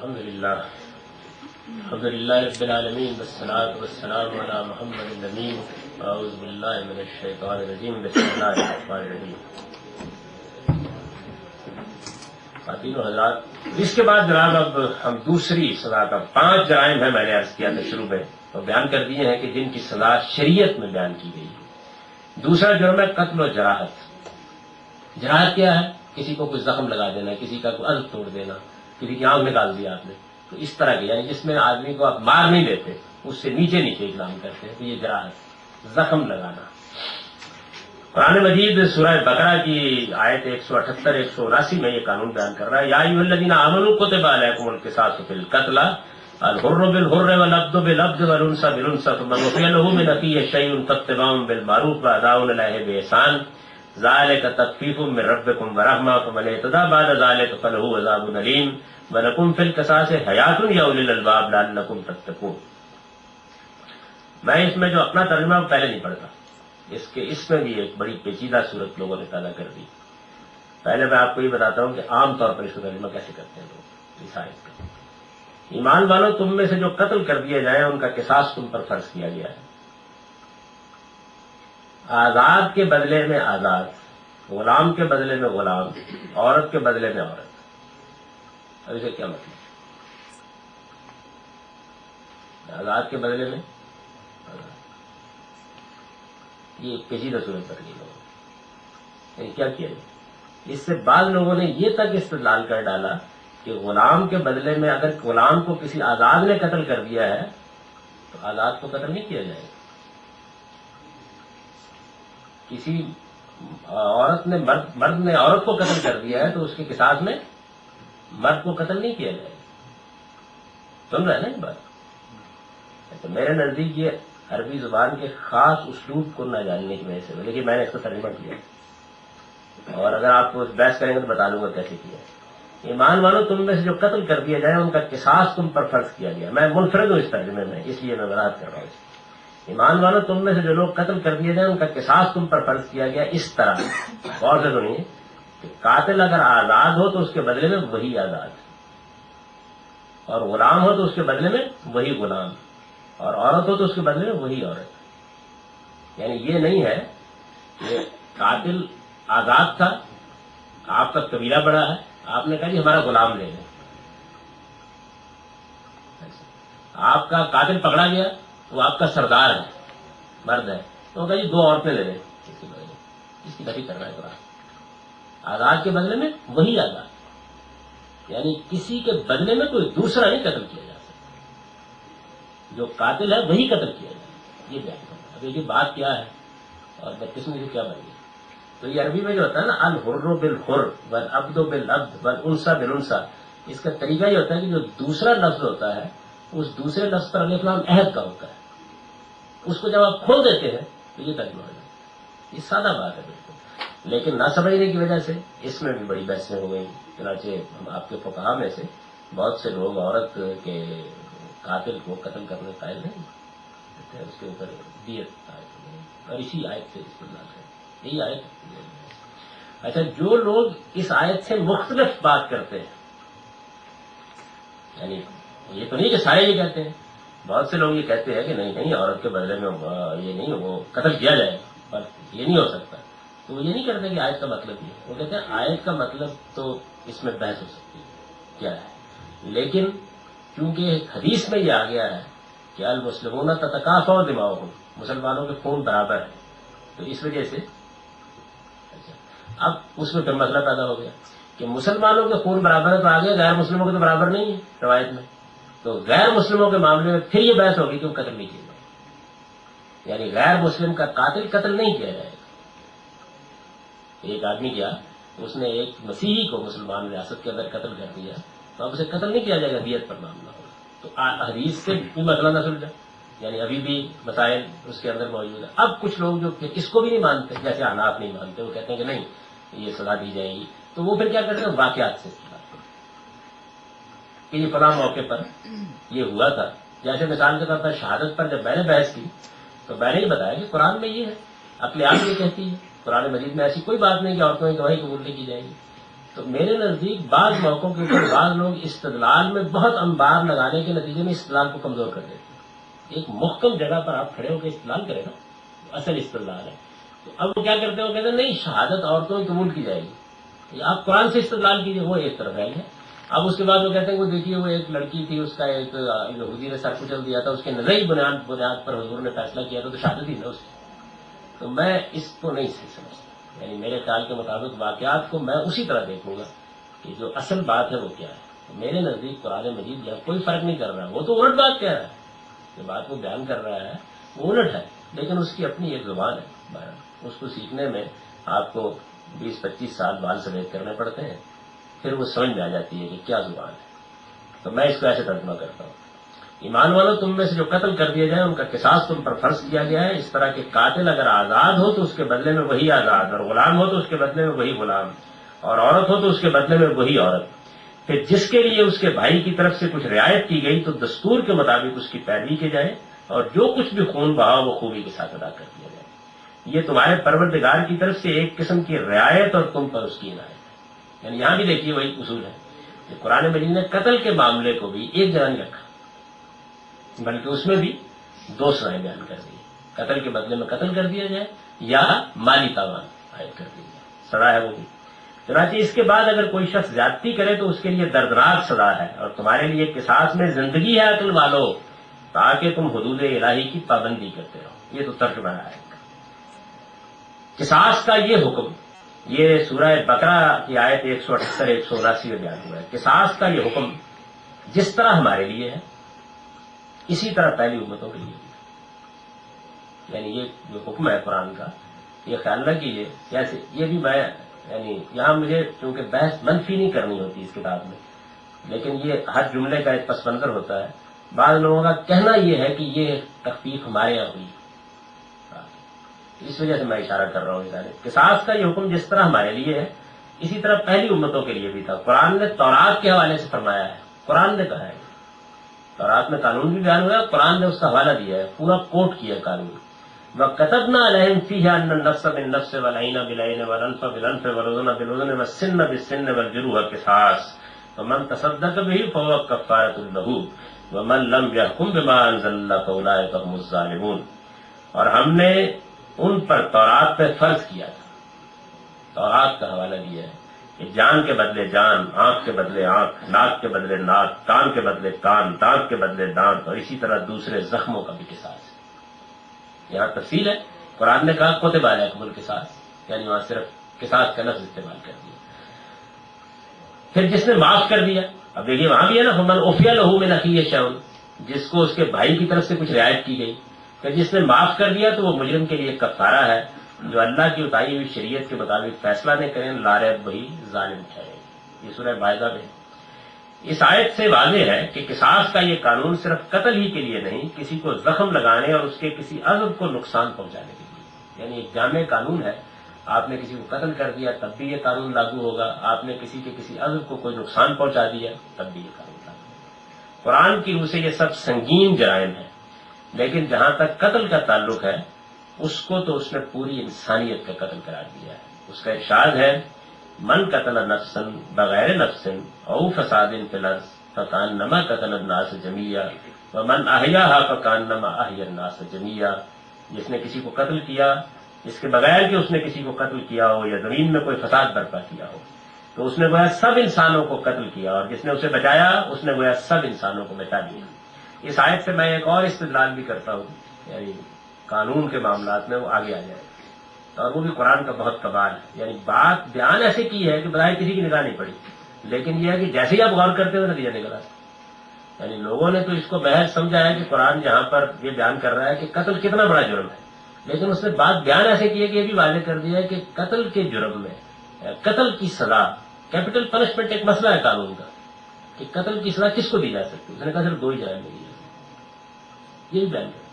الحمدللہ رب العالمین والصلاة والسلام علی محمد الامین اعوذ باللہ من الشیطان الرجیم بسم اللہ الرحمن الرحیم. خواتین و حضرات، اس کے بعد جناب اب ہم دوسری سزا کا 5 جرائم ہیں، میں نے عرض کیا تھا شروع میں تو بیان کر دیے ہیں کہ جن کی سزا شریعت میں بیان کی گئی ہے. دوسرا جرم ہے قتل و جراحت. جراحت کیا ہے؟ کسی کو کوئی زخم لگا دینا، کسی کا کوئی عضو توڑ دینا، کسی کی آنکھ نکال دی آپ نے، تو اس طرح کی یعنی جس میں آدمی کو آپ مار نہیں دیتے، اس سے نیچے نیچے اقدام کرتے ہیں، تو یہ جراحت، زخم لگانا. قرآن مجید سورہ بقرہ کی آیت 178 179 میں یہ قانون بیان کر رہا ہے، یا ایھا الذین آمنوا کتب علیکم القصاص فی القتلى الحر بالحر والعبد بالعبد والانثى بالانثى فمن عفي له من اخیہ شیء فاتباع بالمعروف واداء الیہ باحسان ذلك تخفیف من ربکم ورحمہ فمن اعتدى بعد ذلك فله عذاب الیم وَلَكُمْ فِي الْقِصَاصِ حَیَاةٌ یَا أُولِي الْأَلْبَابِ لَعَلَّکُمْ تَتَّقُونَ. میں اس میں جو اپنا ترجمہ پہلے نہیں پڑھتا، اس میں بھی ایک بڑی پیچیدہ صورت لوگوں نے پیدا کر دی. پہلے میں آپ کو یہ بتاتا ہوں کہ عام طور پر اس کا ترجمہ کیسے کرتے ہیں لوگ اس آیت کا. ایمان والو، تم میں سے جو قتل کر دیے جائیں ان کا قصاص تم پر فرض کیا گیا ہے. آزاد کے بدلے میں آزاد، غلام کے بدلے میں غلام، عورت کے بدلے میں عورت. اب اسے کیا مطلب؟ آزاد کے بدلے میں یہ پیچیدہ صورت پر نہیں لوگوں نے کیا کیا ہے. اس سے بعض لوگوں نے یہ تک استدلال کر ڈالا کہ غلام کے بدلے میں اگر غلام کو کسی آزاد نے قتل کر دیا ہے تو آزاد کو قتل نہیں کیا جائے گا. کسی عورت نے مرد نے عورت کو قتل کر دیا ہے تو اس کے قصاص میں مرد کو قتل نہیں کیا جائے گا. سن رہے ہیں نا یہ بات؟ تو میرے نزدیک یہ عربی زبان کے خاص اسلوب کو نہ جاننے کی وجہ سے، لیکن میں نے اس کو ترجمہ کیا اور اگر آپ کو بحث کریں گے تو بتا دوں گا کیسے کیا. ایمان والو، تم میں سے جو قتل کر دیا جائے ان کا قصاص تم پر فرض کیا گیا. میں منفرد ہوں اس ترجمے میں، اس لیے میں وضاحت کر رہا ہوں. ایمان والو، تم میں سے جو لوگ قتل کر دیے جائیں ان کا قصاص تم پر فرض کیا گیا اس طرح. غور سے سنیے کہ قاتل اگر آزاد ہو تو اس کے بدلے میں وہی آزاد، اور غلام ہو تو اس کے بدلے میں وہی غلام، اور عورت ہو تو اس کے بدلے میں وہی عورت. یعنی یہ نہیں ہے کہ قاتل آزاد تھا، آپ کا قبیلہ بڑا ہے، آپ نے کہا جی ہمارا غلام لے لیں. آپ کا قاتل پکڑا گیا وہ آپ کا سردار ہے، مرد ہے، تو کہا جی 2 عورتیں لے لیں اس کے بدلے. اس کی نفی کر رہا ہے قرآن. آزاد کے بدلے میں وہی آزاد، یعنی کسی کے بدلے میں کوئی دوسرا نہیں قتل کیا جا سکتا. جو قاتل ہے وہی قتل کیا جائے. یہ بیان کرنا. اب یہ بات کیا ہے اور بدقسمتی سے کیا بن گئی؟ تو یہ عربی میں جو ہوتا ہے نا الحر بالحر والعبد بالعبد والانثى بالانثى، اس کا طریقہ یہ ہوتا ہے کہ جو دوسرا لفظ ہوتا ہے اس دوسرے لفظ پر الف لام عہد کا ہوتا ہے. اس کو جب آپ کھول دیتے ہیں تو یہ ترجمہ ہو جاتا ہے. یہ سادہ بات ہے بالکل، لیکن نہ سمجھنے کی وجہ سے اس میں بھی بڑی بحثیں ہو گئی. چنانچہ ہم آپ کے فقہا میں سے بہت سے لوگ عورت کے قاتل کو قتل کرنے قائل نہیں، اس کے اوپر دیت عائد اور اسی آیت سے استدلال کریں. یہی آیت. اچھا، جو لوگ اس آیت سے مختلف بات کرتے ہیں، یعنی یہ تو نہیں کہ سارے یہ کہتے ہیں، بہت سے لوگ یہ کہتے ہیں کہ نہیں عورت کے بدلے میں یہ نہیں وہ قتل کیا جائے پر یہ نہیں ہو سکتا. تو وہ یہ نہیں کرتے کہ آیت کا مطلب یہ ہے. وہ کہتے ہیں آیت کا مطلب تو اس میں بحث ہو سکتی ہے کیا ہے، لیکن کیونکہ حدیث میں یہ آ گیا ہے کہ المسلمون تتکافؤ دماؤہم، مسلمانوں کے خون برابر ہے، تو اس وجہ سے اب اس میں پھر مسئلہ پیدا ہو گیا کہ مسلمانوں کے خون برابر ہے تو آگے غیر مسلموں کے تو برابر نہیں ہے روایت میں. تو غیر مسلموں کے معاملے میں پھر یہ بحث ہوگی کہ وہ قتل نہیں کیے جائے، یعنی غیر مسلم کا قاتل قتل نہیں کیا جائے گا. ایک آدمی کیا، اس نے ایک مسیحی کو مسلمان ریاست کے اندر قتل کر دیا تو اب اسے قتل نہیں کیا جائے گا، دیت پر معاملہ ہوگا. تو حدیث سے بھی مسئلہ نہ سلجھا، یعنی ابھی بھی مسائل اس کے اندر موجود ہے. اب کچھ لوگ جو اس کو بھی نہیں مانتے، جیسے حناف نہیں مانتے، وہ کہتے ہیں کہ نہیں یہ سزا دی جائے گی، تو وہ پھر کیا کرتے ہیں واقعات سے کہ یہ فلاں موقع پر یہ ہوا تھا. جیسے مثال کے طور پر شہادت پر جب میں نے بحث کی تو میں نے یہ بتایا کہ قرآن میں یہ ہے، عقل عام یہ کہتی ہے، قرآن مجید میں ایسی کوئی بات نہیں کہ عورتوں کی گواہی قبول نہیں کی جائے گی. تو میرے نزدیک بعض موقعوں کے اوپر بعض لوگ استدلال میں بہت انبار لگانے کے نتیجے میں استدلال کو کمزور کر دیتے ہیں. ایک محکم جگہ پر آپ کھڑے ہو کے استدلال کریں نا، اصل استدلال ہے. تو اب وہ کیا کرتے ہیں، وہ کہتے ہیں نہیں شہادت عورتوں کی قبول کی جائے گی، آپ قرآن سے استدلال کیجیے، وہ ایک طرف ہے. اب اس کے بعد وہ کہتے ہیں وہ دیکھیے وہ ایک لڑکی تھی، اس کا ایک یہودی نے سر کچل دیا تھا، اس کے نظری بنیاد پر حضور نے فیصلہ کیا تھا، تو شہادت ہی نا اس کی. تو میں اس کو نہیں صحیح سمجھتا، یعنی میرے خیال کے مطابق واقعات کو میں اسی طرح دیکھوں گا کہ جو اصل بات ہے وہ کیا ہے. تو میرے نزدیک قرآن مجید کوئی فرق نہیں کر رہا، وہ تو الٹ بات کہہ رہا ہے، جو بات وہ بیان کر رہا ہے وہ الٹ ہے، لیکن اس کی اپنی ایک زبان ہے. اس کو سیکھنے میں آپ کو 20-25 سال بال سفید کرنے پڑتے ہیں، پھر وہ سمجھ میں آ جاتی ہے کہ کیا زبان ہے. تو میں اس کو ایسے ترجمہ کرتا ہوں، ایمان والو تم میں سے جو قتل کر دیا جائے ان کا قصاص تم پر فرض کیا گیا ہے. اس طرح کے قاتل اگر آزاد ہو تو اس کے بدلے میں وہی آزاد، اور غلام ہو تو اس کے بدلے میں وہی غلام، اور عورت ہو تو اس کے بدلے میں وہی عورت. پھر جس کے لیے اس کے بھائی کی طرف سے کچھ رعایت کی گئی تو دستور کے مطابق اس کی پیروی کی جائے، اور جو کچھ بھی خون بہا وہ خوبی کے ساتھ ادا کر دیا جائے. یہ تمہارے پروردگار کی طرف سے ایک قسم کی رعایت اور تم پر اس کی عنایت ہے. یعنی یہاں بھی دیکھیے وہی اصول ہے کہ قرآن مجید نے قتل کے معاملے کو بھی ایک جگہ نہیں رکھا، بلکہ اس میں بھی 2 سزائیں بیان کر دی. قتل کے بدلے میں قتل کر دیا جائے یا مالی تاوان عائد کر دی جائے، سزا ہے وہ بھی. چنانچہ اس کے بعد اگر کوئی شخص زیادتی کرے تو اس کے لیے دردناک سزا ہے، اور تمہارے لیے قصاص میں زندگی ہے عقل والو، تاکہ تم حدود الہی کی پابندی کرتے رہو. یہ تو ترجمہ ہے. قصاص کا یہ حکم یہ سورہ بقرہ کی آیت 178-179 میں بیان ہوا ہے. قصاص کا یہ حکم جس طرح ہمارے لیے ہے اسی طرح پہلی امتوں کے لیے بھی. یعنی یہ جو حکم ہے قرآن کا، یہ خیال نہ کیجیے کیسے، یہ بھی میں یعنی یہاں مجھے چونکہ بحث منفی نہیں کرنی ہوتی اس کتاب میں، لیکن یہ ہر جملے کا ایک پس منظر ہوتا ہے. بعض لوگوں کا کہنا یہ ہے کہ یہ تخفیف ہمارے یہاں ہوئی، اس وجہ سے میں اشارہ کر رہا ہوں. قصاص کا یہ حکم جس طرح ہمارے لیے ہے اسی طرح پہلی امتوں کے لیے بھی تھا. قرآن نے تورات کے حوالے سے فرمایا ہے، قرآن نے کہا ہے، تورات میں قانون بھی بیان ہوا ہے، قرآن نے اس کا حوالہ دیا ہے، پورا کوٹ کیا قانون. وَكَتَبْنَا عَلَيْهِمْ فِيهَا أَنَّ النَّفْسَ بِالنَّفْسِ وَالْعَيْنَ بِالْعَيْنِ وَالْأَنفَ بِالْأَنفِ وَالْأُذُنَ بِالْأُذُنِ وَالسِّنَّ بِالسِّنِّ وَالْجُرُوحَ قِصَاصٌ فَمَن تَصَدَّقَ بِهِ فَهُوَ كَفَّارَةٌ لَهُ وَمَن لَّمْ يَحْكُم بِمَا أَنزَلَ اللَّهُ فَأُولَٰئِكَ هُمُ الظَّالِمُونَ. اور ہم نے ان پر تورات پہ فرض کیا تھا، تورات کا حوالہ دیا ہے کہ جان کے بدلے جان، آنکھ کے بدلے آنکھ، ناک کے بدلے ناک، کان کے بدلے کان، دانت کے بدلے دانت، اور اسی طرح دوسرے زخموں کا بھی قصاص ہے. یہاں تفصیل ہے. قرآن نے کہا کتب علیکم القصاص، یعنی وہاں صرف قصاص کا لفظ استعمال کر دیا. پھر جس نے معاف کر دیا، اب دیکھیے وہاں بھی ہے نا فمن عفی لہ من اخیہ شیء، جس کو اس کے بھائی کی طرف سے کچھ رعایت کی گئی، کہ جس نے معاف کر دیا تو وہ مجرم کے لیے کفارہ ہے جو اللہ کی اتاری ہوئی شریعت کے مطابق فیصلہ نہ کریں، لا ریب وہی ظالم ٹھہرے. یہ سورہ مائدہ میں. اس آیت سے واضح ہے کہ قصاص کا یہ قانون صرف قتل ہی کے لیے نہیں، کسی کو زخم لگانے اور اس کے کسی عضو کو نقصان پہنچانے کے لیے. یعنی ایک جامع قانون ہے. آپ نے کسی کو قتل کر دیا تب بھی یہ قانون لاگو ہوگا، آپ نے کسی کے کسی عضو کو کوئی نقصان پہنچا دیا تب بھی یہ قانون لاگو ہوگا. قرآن کی روح سے یہ سب سنگین جرائم ہیں، لیکن جہاں تک قتل کا تعلق ہے اس کو تو اس نے پوری انسانیت کا قتل قرار دیا ہے. اس کا ارشاد ہے من قتل نفسا بغیر نفس او فساد فی الارض فکانما قتل الناس جميعا ومن احیاها فکانما احیا الناس جميعا. جس نے کسی کو قتل کیا اس کے بغیر کہ اس نے کسی کو قتل کیا ہو یا زمین میں کوئی فساد برپا کیا ہو، تو اس نے گویا سب انسانوں کو قتل کیا، اور جس نے اسے بچایا اس نے گویا سب انسانوں کو بچا دیا. اس آیت سے میں ایک اور استدلال بھی کرتا ہوں، یعنی قانون کے معاملات میں وہ آگے آ جائے، اور وہ بھی قرآن کا بہت کمال ہے. یعنی بات بیان ایسے کی ہے کہ بظاہر کسی کی نگاہ نہیں پڑی، لیکن یہ ہے کہ جیسے ہی آپ غور کرتے ہوئے نتیجہ نکلا. یعنی لوگوں نے تو اس کو بحث سمجھا ہے کہ قرآن جہاں پر یہ بیان کر رہا ہے کہ قتل کتنا بڑا جرم ہے، لیکن اس نے بات بیان ایسے کی ہے کہ یہ بھی واضح کر دیا ہے کہ قتل کے جرم میں قتل کی سزا، کیپٹل پنشمنٹ ایک مسئلہ ہے قانون کا کہ قتل کی سزا کس کو دی جا سکتی ہے. اس نے کہا صرف 2 ہی جرائم میں دی جا سکتی. یہ بھی بیان کر دیا،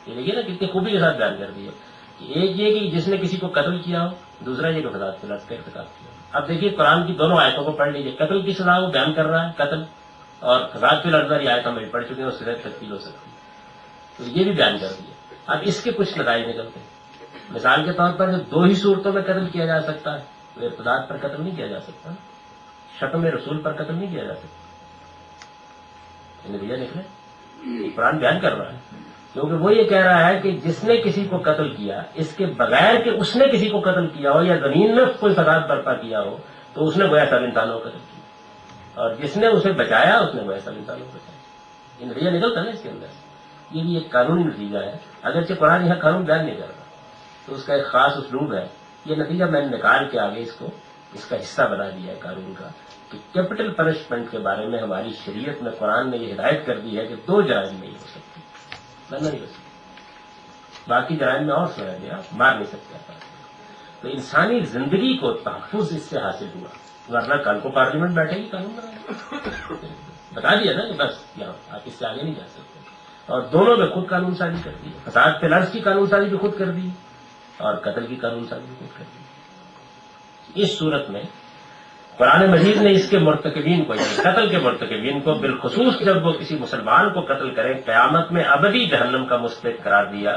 یہ دیکھیے نا کتنی خوبی کے ساتھ بیان کر دیا. ایک یہ کہ جس نے کسی کو قتل کیا ہو، دوسرا یہ کہ فساد فی الارض کا ارتکاب کیا. اب دیکھیے قرآن کی دونوں آیتوں کو پڑھ لیجیے. قتل کی سزا وہ بیان کر رہا ہے، قتل، اور فساد فی الارض یہ آیت ہم پڑھ چکے ہیں، اس سے تفصیل ہو سکتی ہے. تو یہ بھی بیان کر دیا. اب اس کے کچھ نتائج نکلتے ہیں. مثال کے طور پر جو 2 ہی صورتوں میں قتل کیا جا سکتا ہے، تو ارتداد پر قتل نہیں کیا جا سکتا، شتم رسول پر قتل نہیں کیا جا سکتا. نتیجہ نکلے قرآن بیان کر رہا ہے، کیونکہ وہ یہ کہہ رہا ہے کہ جس نے کسی کو قتل کیا اس کے بغیر کہ اس نے کسی کو قتل کیا ہو یا زمین میں کوئی فساد برپا کیا ہو تو اس نے گویا سب انسانوں کو قتل کیا، اور جس نے اسے بچایا اس نے گویا سب انسانوں کو بچایا. یہ نتیجہ نکلتا ہے اس کے اندر. یہ بھی ایک قانونی نتیجہ ہے، اگرچہ قرآن یہاں قانون بیان نہیں کر رہا تو اس کا ایک خاص اسلوب ہے. یہ نتیجہ میں نے نکال کے آگے اس کا حصہ بنا دیا ہے قانون کا، کہ کیپٹل پنشمنٹ کے بارے میں ہماری شریعت میں قرآن نے یہ ہدایت کر دی ہے کہ 2 جرائم نہیں ہو سکتی، ورنہ نہیں ہو سکتی. باقی جرائم میں اور سویا گیا، مار نہیں سکتے. تو انسانی زندگی کو تحفظ اس سے حاصل ہوا، ورنہ کل کو پارلیمنٹ بیٹھے گی قانون بتا دیا نا کہ بس یہاں آپ اس سے آگے نہیں جا سکتے. اور دونوں میں خود قانون سازی کر دی، فساد پہ لفظ کی قانون سازی بھی خود کر دی اور قتل کی قانون سازی بھی خود کر دی. اس صورت میں قرآن مجید نے اس کے مرتکبین کو، یعنی قتل کے مرتکبین کو بالخصوص جب وہ کسی مسلمان کو قتل کریں قیامت میں ابدی جہنم کا مستحق قرار دیا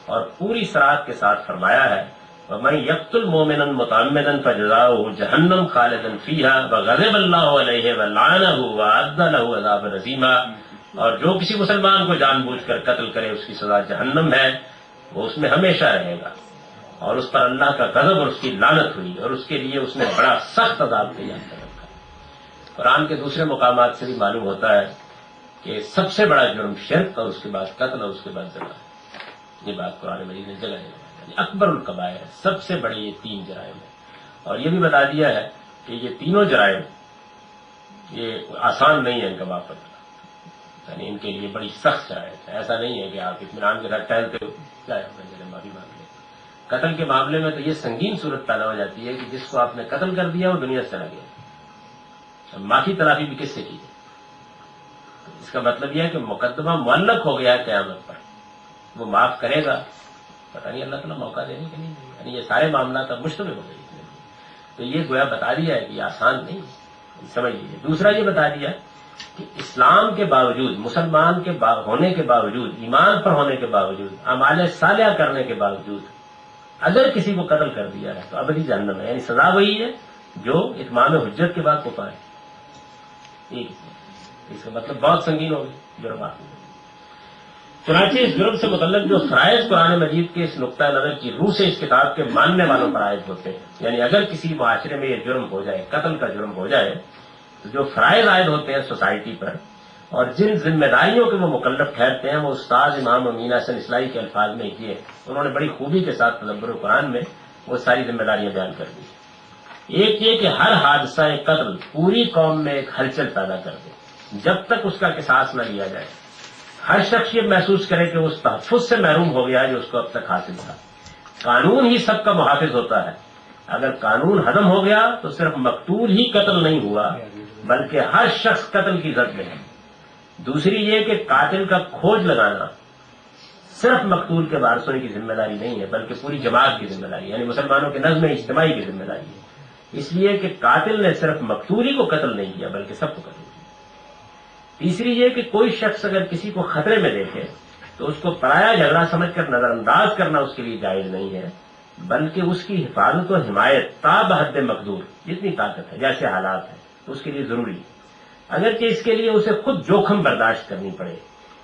اور پوری صراحت کے ساتھ فرمایا ہے وَمَن يَقْتُلْ مُؤْمِنًا مُتَعَمِّدًا فَجَزَاؤُهُ جَهَنَّمُ خَالِدًا فِيهَا وَغَضِبَ اللَّهُ عَلَيْهِ وَلَعَنَهُ وَأَعَدَّ لَهُ عَذَابًا عَظِيمًا. اور جو کسی مسلمان کو جان بوجھ کر قتل کرے اس کی سزا جہنم ہے، وہ اس میں ہمیشہ رہے گا، اور اس پر اللہ کا غضب اور اس کی لعنت ہوئی، اور اس کے لیے اس نے بڑا سخت عذاب تیار کر رکھا. قرآن کے دوسرے مقامات سے بھی معلوم ہوتا ہے کہ سب سے بڑا جرم شرک اور اس کے بعد قتل اور اس کے بعد زنا ہے. یہ بات قرآن مجید نے جگہ جگہ اکبر القبائر، سب سے بڑے یہ 3 جرائم ہیں. اور یہ بھی بتا دیا ہے کہ یہ تینوں جرائم یہ آسان نہیں ہے ان کا معاف کرنا، یعنی ان کے لیے بڑی سخت شرائط ہے. ایسا نہیں ہے کہ آپ اطمینان کے ساتھ ٹہلتے ہو کیا معافی مانگ لیں. قتل کے معاملے میں تو یہ سنگین صورت پیدا ہو جاتی ہے کہ جس کو آپ نے قتل کر دیا وہ دنیا سے چلا گیا، اب معافی تلافی بھی کس سے کی جائے. اس کا مطلب یہ ہے کہ مقدمہ معلق ہو گیا ہے قیامت پر، وہ معاف کرے گا پتہ نہیں اللہ تعالیٰ موقع دے گا کہ نہیں دے گا. یعنی یہ سارے معاملات اب مشتمل ہو گئے. تو یہ گویا بتا دیا ہے کہ یہ آسان نہیں سمجھ لیجیے. دوسرا یہ بتا دیا کہ اسلام کے باوجود، مسلمان کے ہونے کے باوجود، ایمان پر ہونے کے باوجود، اعمال صالحہ کرنے کے باوجود اگر کسی کو قتل کر دیا ہے تو ابدی جہنم ہے. یعنی سزا وہی ہے جو اتمام حجت کے بعد کو پائے. اس کا مطلب بہت سنگین ہوگی جرم آپ. چنانچہ اس جرم سے متعلق جو فرائض قرآن مجید کے اس نقطۂ نظر کی روح سے اس کتاب کے ماننے والوں پر عائد ہوتے ہیں، یعنی اگر کسی معاشرے میں یہ جرم ہو جائے، قتل کا جرم ہو جائے، تو جو فرائض عائد ہوتے ہیں سوسائٹی پر اور جن ذمہ داریوں کے وہ مکلف ٹھہرتے ہیں، وہ استاد امام امین حسن اصلاحی کے الفاظ میں کیے. انہوں نے بڑی خوبی کے ساتھ تدبر قرآن میں وہ ساری ذمہ داریاں بیان کر دی. ایک یہ کہ ہر حادثہ قتل پوری قوم میں ایک ہلچل پیدا کر دے جب تک اس کا قصاص نہ لیا جائے. ہر شخص یہ محسوس کرے کہ اس تحفظ سے محروم ہو گیا ہے جو اس کو اب تک حاصل تھا. قانون ہی سب کا محافظ ہوتا ہے. اگر قانون ختم ہو گیا تو صرف مقتول ہی قتل نہیں ہوا بلکہ ہر شخص قتل کی زد میں ہے. دوسری یہ کہ قاتل کا کھوج لگانا صرف مقتول کے وارثوں کی ذمہ داری نہیں ہے بلکہ پوری جماعت کی ذمہ داری، یعنی مسلمانوں کے نظم اجتماعی کی ذمہ داری ہے. اس لیے کہ قاتل نے صرف مقتول ہی کو قتل نہیں کیا بلکہ سب کو قتل کیا. تیسری یہ کہ کوئی شخص اگر کسی کو خطرے میں دیکھے تو اس کو پرایا جھگڑا سمجھ کر نظر انداز کرنا اس کے لیے جائز نہیں ہے بلکہ اس کی حفاظت و حمایت تا بحد مقدور، جتنی طاقت ہے جیسے حالات ہیں اس کے لیے ضروری ہے، اگرچہ اس کے لیے اسے خود جوخم برداشت کرنی پڑے.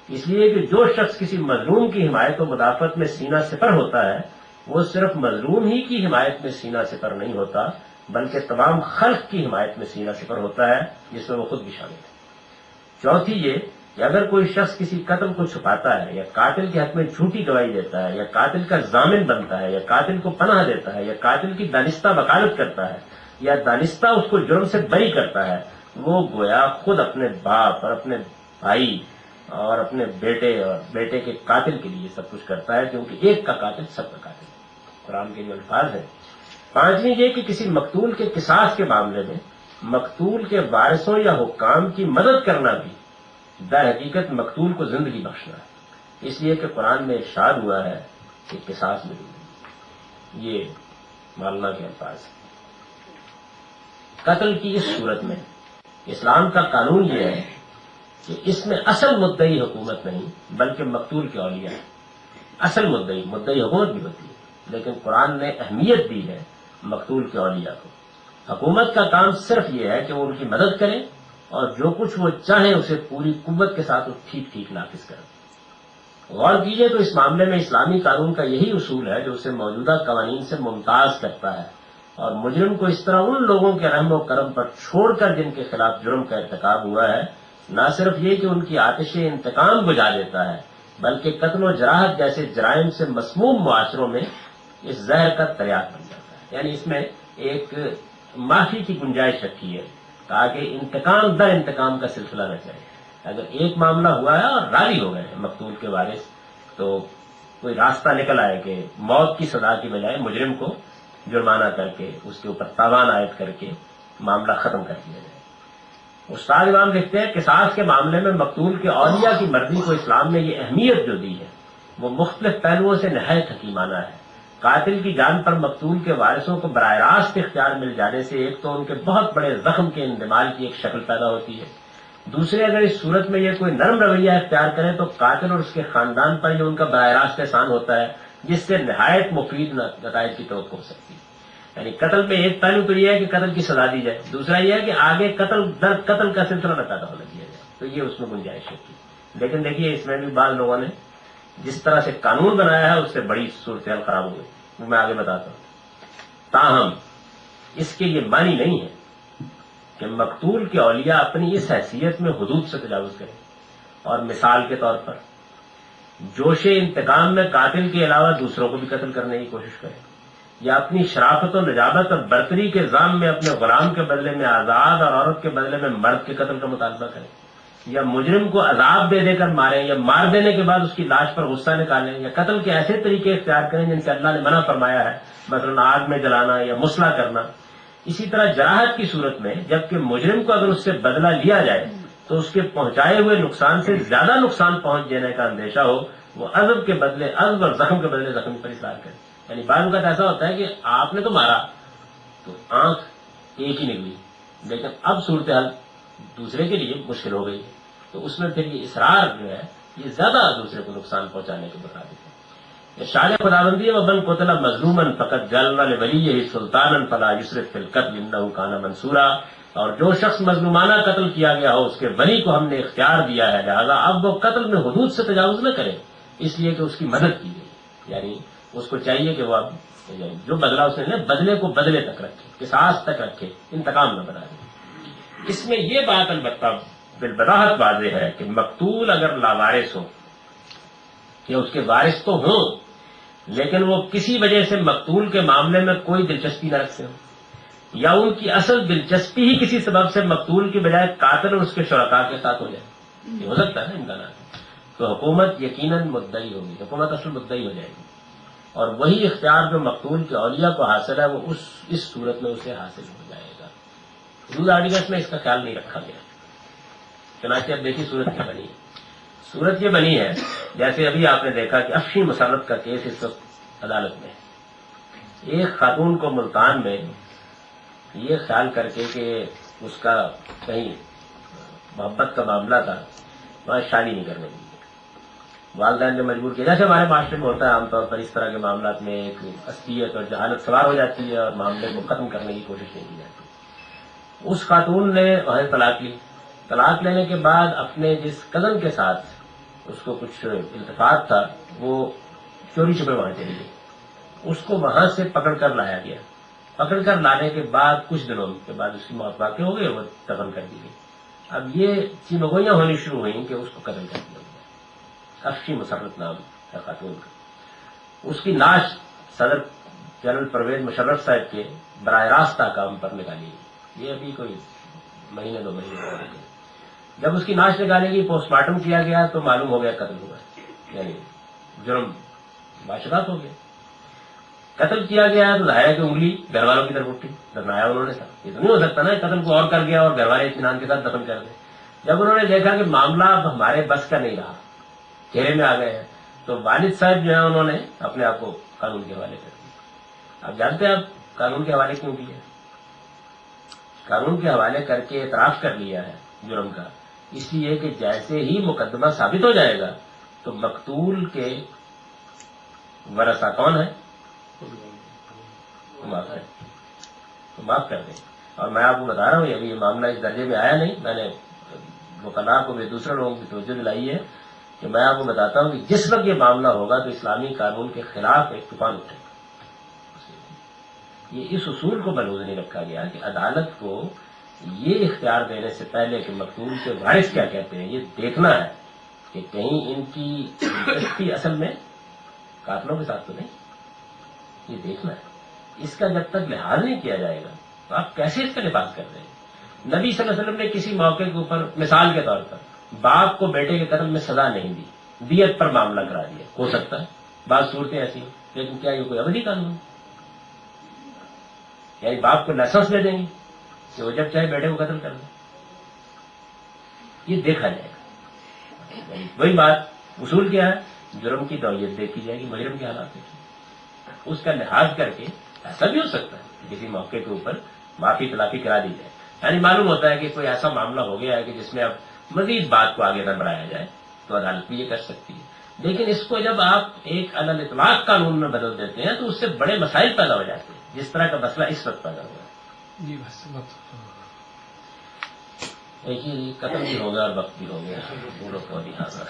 اس لیے کہ جو شخص کسی مظلوم کی حمایت و مدافعت میں سینہ سپر ہوتا ہے وہ صرف مظلوم ہی کی حمایت میں سینہ سپر نہیں ہوتا بلکہ تمام خلق کی حمایت میں سینہ سپر ہوتا ہے جس میں وہ خود بھی شامل ہے. چوتھی یہ کہ اگر کوئی شخص کسی قتل کو چھپاتا ہے یا قاتل کے حق میں جھوٹی گواہی دیتا ہے یا قاتل کا ضامن بنتا ہے یا قاتل کو پناہ دیتا ہے یا قاتل کی دانستہ وکالت کرتا ہے یا دانستہ اس کو جرم سے بری کرتا ہے، وہ گویا خود اپنے باپ اور اپنے بھائی اور اپنے بیٹے اور بیٹے کے قاتل کے لیے سب کچھ کرتا ہے، کیونکہ ایک کا قاتل سب کا قاتل ہے. قرآن کے جو الفاظ ہیں. پانچویں یہ کہ کسی مقتول کے قصاص کے معاملے میں مقتول کے وارثوں یا حکام کی مدد کرنا بھی در حقیقت مقتول کو زندگی بخشنا ہے، اس لیے کہ قرآن میں ارشاد ہوا ہے کہ قصاص میں زندگی. یہ مولانا کے الفاظ ہیں. قتل کی اس صورت میں اسلام کا قانون یہ ہے کہ اس میں اصل مدعی حکومت نہیں بلکہ مقتول کے اولیاء ہے. اصل مدعی حکومت بھی ہوتی ہے لیکن قرآن نے اہمیت دی ہے مقتول کے اولیاء کو. حکومت کا کام صرف یہ ہے کہ وہ ان کی مدد کریں اور جو کچھ وہ چاہیں اسے پوری قوت کے ساتھ ٹھیک ٹھیک نافذ کریں. غور کیجئے تو اس معاملے میں اسلامی قانون کا یہی اصول ہے جو اسے موجودہ قوانین سے ممتاز کرتا ہے اور مجرم کو اس طرح ان لوگوں کے رحم و کرم پر چھوڑ کر جن کے خلاف جرم کا ارتکاب ہوا ہے نہ صرف یہ کہ ان کی آتش انتقام بجھا دیتا ہے بلکہ قتل و جراحت جیسے جرائم سے مسموم معاشروں میں اس زہر کا تریاق بن جاتا ہے. یعنی اس میں ایک معافی کی گنجائش رکھی ہے تاکہ انتقام در انتقام کا سلسلہ نہ چلے. اگر ایک معاملہ ہوا ہے اور راضی ہو گئے ہیں مقتول کے وارث تو کوئی راستہ نکل آئے کہ موت کی سزا کی بجائے مجرم کو جرمانہ کر کے اس کے اوپر تاوان عائد کر کے معاملہ ختم کر دیا جائے. استاد امام لکھتے ہیں قصاص کے معاملے میں مقتول کے اولیاء کی مرضی کو اسلام نے یہ اہمیت جو دی ہے وہ مختلف پہلوؤں سے نہایت حکیمانہ ہے. قاتل کی جان پر مقتول کے وارثوں کو براہ راست اختیار مل جانے سے ایک تو ان کے بہت بڑے زخم کے اندمال کی ایک شکل پیدا ہوتی ہے. دوسرے اگر اس صورت میں یہ کوئی نرم رویہ اختیار کریں تو قاتل اور اس کے خاندان پر یہ ان کا براہ راست احسان ہوتا ہے جس سے نہایت مفید نتائج کی توقع ہو سکتی ہے. یعنی قتل میں ایک پہلو تو یہ ہے کہ قتل کی سزا دی جائے, دوسرا یہ ہے کہ آگے قتل در قتل کا سلسلہ نہ پیدا ہونے دیا جائے, تو یہ اس میں گنجائش ہوتی ہے. لیکن دیکھیے اس میں بھی بعض لوگوں نے جس طرح سے قانون بنایا ہے اس سے بڑی صورتحال خراب ہو گئی, وہ میں آگے بتاتا ہوں. تاہم اس کے یہ معنی نہیں ہے کہ مقتول کے اولیاء اپنی اس حیثیت میں حدود سے تجاوز کریں اور مثال کے طور پر جوش انتقام میں قاتل کے علاوہ دوسروں کو بھی قتل کرنے کی کوشش کریں یا اپنی شرافت و نجابت اور برتری کے ذام میں اپنے غلام کے بدلے میں آزاد اور عورت کے بدلے میں مرد کے قتل کا مطالبہ کریں یا مجرم کو عذاب دے دے کر ماریں یا مار دینے کے بعد اس کی لاش پر غصہ نکالیں یا قتل کے ایسے طریقے اختیار کریں جن سے اللہ نے منع فرمایا ہے, مثلا آگ میں جلانا یا مسلح کرنا. اسی طرح جراحت کی صورت میں جبکہ مجرم کو اگر اس سے بدلہ لیا جائے تو اس کے پہنچائے ہوئے نقصان سے زیادہ نقصان پہنچ جانے کا اندیشہ ہو, وہ عذب کے بدلے عذب اور زخم کے بدلے زخم پر اصرار کرے. یعنی بعض اوقات ایسا ہوتا ہے کہ آپ نے تو مارا تو آنکھ ایک ہی نکلی, لیکن اب صورتحال دوسرے کے لیے مشکل ہو گئی, تو اس میں پھر یہ اصرار جو ہے یہ زیادہ دوسرے کو نقصان پہنچانے کے مطابق ہے. شان خداوندی و من قتل مظلوما فقد جعلنا لولیہ سلطانا فلا یسرف فی القتل انہ کان منصورا. اور جو شخص مظلومانہ قتل کیا گیا ہو اس کے ولی کو ہم نے اختیار دیا ہے, لہذا اب وہ قتل میں حدود سے تجاوز نہ کرے اس لیے کہ اس کی مدد کی گئی. یعنی اس کو چاہیے کہ وہ اب جو بدلہ اس نے بدلے کو بدلے تک رکھے, قصاص تک رکھے, انتقام نہ بنا دے. اس میں یہ بات البتہ بالبراہت واضح ہے کہ مقتول اگر لاوارث ہو یا اس کے وارث تو ہوں لیکن وہ کسی وجہ سے مقتول کے معاملے میں کوئی دلچسپی نہ رکھتے ہوں یا ان کی اصل دلچسپی ہی کسی سبب سے مقتول کی بجائے قاتل اور اس کے شرکاء کے ساتھ ہو جائے, یہ ہو سکتا ہے نا امکانات, تو حکومت یقیناً مدعی ہوگی, حکومت اصل مدعی ہو جائے گی اور وہی اختیار جو مقتول کے اولیاء کو حاصل ہے وہ اس صورت میں اسے حاصل ہو جائے گا. حدود آرڈیننس میں اس کا خیال نہیں رکھا گیا. چنانچہ اب دیکھیے صورت کیا بنی ہے. صورت یہ بنی ہے جیسے ابھی آپ نے دیکھا کہ افشی مسرت کا کیس اس وقت عدالت میں. ایک خاتون کو ملتان میں یہ خیال کر کے کہ اس کا کہیں محبت کا معاملہ تھا, وہاں شادی نہیں کرنے دی. والدین نے مجبور کیا, جیسے ہمارے معاشرے میں ہوتا ہے عام طور پر اس طرح کے معاملات میں ایک عصبیت اور جہالت سوار ہو جاتی ہے اور معاملے کو ختم کرنے کی کوشش نہیں کی جاتی. اس خاتون نے وہاں طلاق لی. طلاق لینے کے بعد اپنے جس کزن کے ساتھ اس کو کچھ التفات تھا وہ چوری چھپے وہاں چلی گئی. اس کو وہاں سے پکڑ کر لایا گیا. پکڑ کر لانے کے بعد کچھ دنوں کے بعد اس کی موت واقع ہو گئی اور وہ دفن کر دی گئی. اب یہ چیمگوئیاں ہونی شروع ہوئیں کہ اس کو قتل کر دیا گیا. افشی مسرت نام ہے خاتون کا. اس کی لاش صدر جنرل پرویز مشرف صاحب کے براہ راست کام پر نکالی گئی. یہ ابھی کوئی مہینے 2 مہینے ہو گئے. جب اس کی لاش نکالی گئی, پوسٹ مارٹم کیا گیا تو معلوم ہو گیا قتل ہوا, یعنی جرم باشدات ہو گیا. قتل کیا گیا تو ظاہر ہے کہ انگلی گھر والوں کی طرف اٹھی, دفنایا انہوں نے. یہ تو نہیں ہو سکتا نا قتل کو اور کر گیا اور گھر والے اطمینان کے ساتھ دفن کر دیں. جب انہوں نے دیکھا کہ معاملہ اب ہمارے بس کا نہیں رہا, گھیرے میں آ گئے ہیں, تو والد صاحب جو ہے انہوں نے اپنے آپ کو قانون کے حوالے کر دیا. آپ جانتے ہیں آپ قانون کے حوالے کیوں کیا؟ قانون کے حوالے کر کے اعتراف کر لیا ہے جرم کا, اس لیے کہ جیسے ہی مقدمہ ثابت ہو جائے گا تو مقتول کے ورثہ کون ہے تو معاف کر دیں. اور میں آپ کو بتا رہا ہوں ابھی یہ معاملہ اس درجے میں آیا نہیں. میں نے وکلاء کو بھی دوسرے لوگوں کی توجہ دلائی ہے کہ میں آپ کو بتاتا ہوں کہ جس وقت یہ معاملہ ہوگا تو اسلامی قانون کے خلاف ایک طوفان اٹھے گا. یہ اس اصول کو ملحوظ نہیں رکھا گیا کہ عدالت کو یہ اختیار دینے سے پہلے کہ مقتول کے وارث کیا کہتے ہیں، یہ دیکھنا ہے کہ کہیں ان کی دلچسپی اصل میں قاتلوں کے ساتھ تو نہیں. یہ دیکھنا ہے. اس کا جب تک لحاظ نہیں کیا جائے گا تو آپ کیسے اس کا لحاظ کر رہے ہیں؟ نبی صلی اللہ علیہ وسلم نے کسی موقع کے اوپر مثال کے طور پر باپ کو بیٹے کے قتل میں سزا نہیں دی، دیت پر معاملہ کرا دیا. ہو سکتا ہے بعض صورتیں ایسی ہیں، لیکن کیا یہ کوئی ابدی قانون ہے؟ یعنی باپ کو لائسنس دے دیں گے کہ وہ جب چاہے بیٹے کو قتل کر دیں؟ یہ دیکھا جائے گا. یعنی وہی بات اصول کیا ہے، جرم کی نوعیت دیکھی جائے گی، مجرم کے حالات دیکھی جائے گی. اس کا لحاظ کر کے ایسا بھی ہو سکتا ہے کہ کسی موقع کے اوپر معافی تلافی کرا دی جائے. یعنی معلوم ہوتا ہے کہ کوئی ایسا معاملہ ہو گیا ہے کہ جس میں اب مزید بات کو آگے نہ بڑھایا جائے تو عدالت بھی یہ کر سکتی ہے. لیکن اس کو جب آپ ایک علی الاطلاق قانون میں بدل دیتے ہیں تو اس سے بڑے مسائل پیدا ہو جاتے ہیں، جس طرح کا مسئلہ اس وقت پیدا ہوا ہے. جی بس ایک ہی قتل بھی ہو گیا اور وقت بھی ہو گیا، پوروں کو لحاظ